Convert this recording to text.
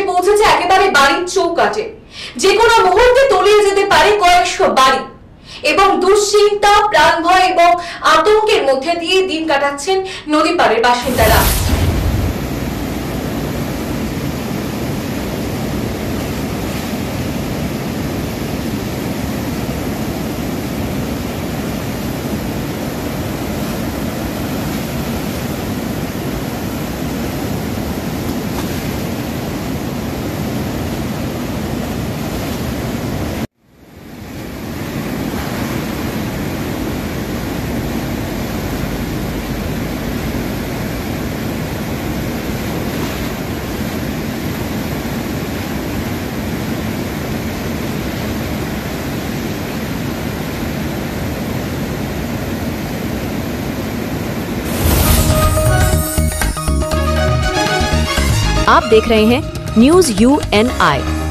পৌঁছেছে একেবারে বাড়ির চৌকাঠে। যে কোনো মুহূর্তে তলিয়ে যেতে পারে কয়েকশো বাড়ি এবং দুশ্চিন্তা, প্রাণ ভয় এবং আতঙ্কের মধ্যে দিয়ে দিন কাটাচ্ছেন নদী পাড়ের বাসিন্দারা। आप देख रहे हैं न्यूज़ UNI।